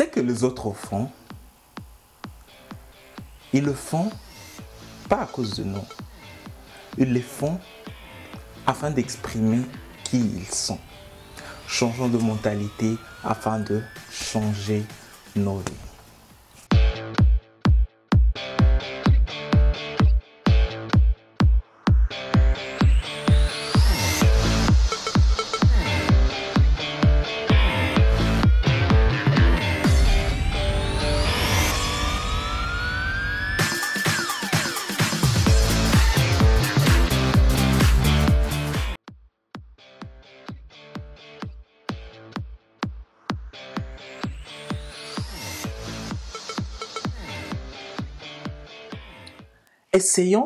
Ce que les autres font, ils le font pas à cause de nous. Ils le font afin d'exprimer qui ils sont. Changeons de mentalité afin de changer nos vies.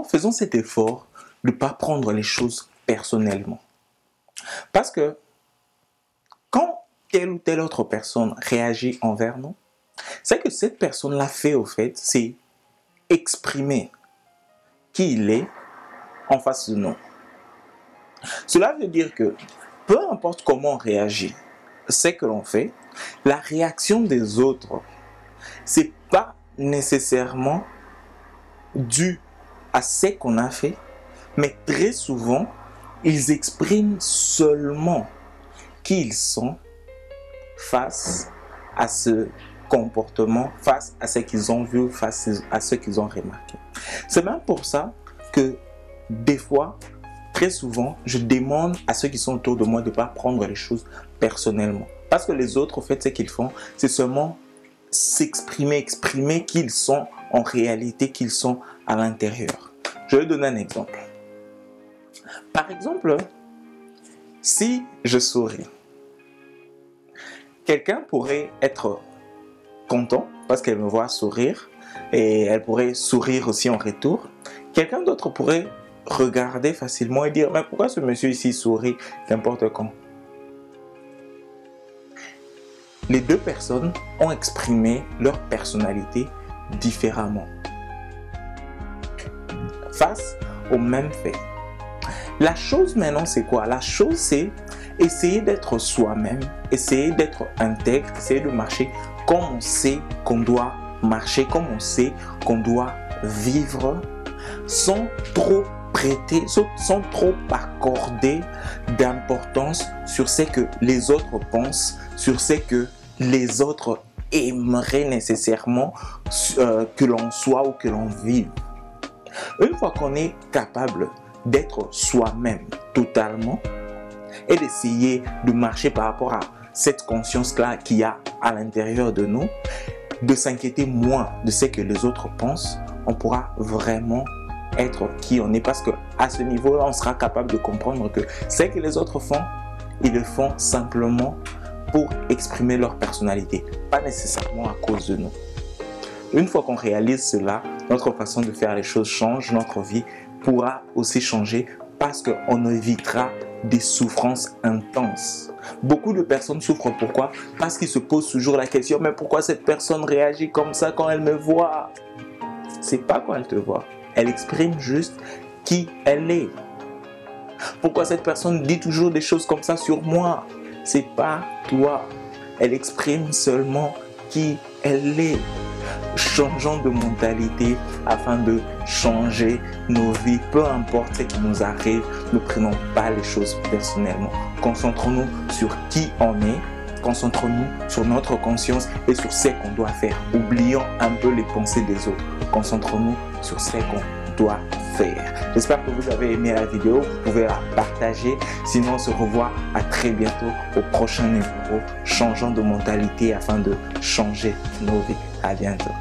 Faisons cet effort de ne pas prendre les choses personnellement. Parce que quand telle ou telle autre personne réagit envers nous, c'est que cette personne-là fait au fait, c'est exprimer qui il est en face de nous. Cela veut dire que peu importe comment on réagit, ce que l'on fait, la réaction des autres, c'est pas nécessairement dû à ce qu'on a fait, mais très souvent, ils expriment seulement qui ils sont face à ce comportement, face à ce qu'ils ont vu, face à ce qu'ils ont remarqué. C'est même pour ça que des fois, très souvent, je demande à ceux qui sont autour de moi de ne pas prendre les choses personnellement. Parce que les autres, en fait, ce qu'ils font, c'est seulement exprimer qui ils sont en réalité, qu'ils sont à l'intérieur. Je vais donner un exemple. Par exemple, si je souris, quelqu'un pourrait être content parce qu'elle me voit sourire et elle pourrait sourire aussi en retour. Quelqu'un d'autre pourrait regarder facilement et dire « Mais pourquoi ce monsieur ici sourit n'importe quand ?» Les deux personnes ont exprimé leur personnalité différemment face au même fait. La chose maintenant, c'est quoi? La chose, c'est essayer d'être soi-même, essayer d'être intègre, essayer de marcher comme on sait qu'on doit marcher, comme on sait qu'on doit vivre, sans trop sans trop accorder d'importance sur ce que les autres pensent, sur ce que les autres aimeraient nécessairement que l'on soit ou que l'on vive. Une fois qu'on est capable d'être soi-même totalement et d'essayer de marcher par rapport à cette conscience-là qu'il y a à l'intérieur de nous, de s'inquiéter moins de ce que les autres pensent, on pourra vraiment être qui on est, parce qu'à ce niveau-là, on sera capable de comprendre que ce que les autres font, ils le font simplement pour exprimer leur personnalité, pas nécessairement à cause de nous. Une fois qu'on réalise cela, notre façon de faire les choses change, notre vie pourra aussi changer parce qu'on évitera des souffrances intenses. Beaucoup de personnes souffrent, pourquoi? Parce qu'ils se posent toujours la question, mais pourquoi cette personne réagit comme ça quand elle me voit? C'est pas quand elle te voit, elle exprime juste qui elle est. Pourquoi cette personne dit toujours des choses comme ça sur moi? C'est pas toi, elle exprime seulement qui elle est. Changeons de mentalité afin de changer nos vies. Peu importe ce qui nous arrive, ne prenons pas les choses personnellement. Concentrons-nous sur qui on est, concentrons-nous sur notre conscience et sur ce qu'on doit faire. Oublions un peu les pensées des autres. Concentrons-nous sur ce qu'on doit faire. J'espère que vous avez aimé la vidéo. Vous pouvez la partager. Sinon, on se revoit à très bientôt au prochain numéro. Changeons de mentalité afin de changer nos vies. À bientôt.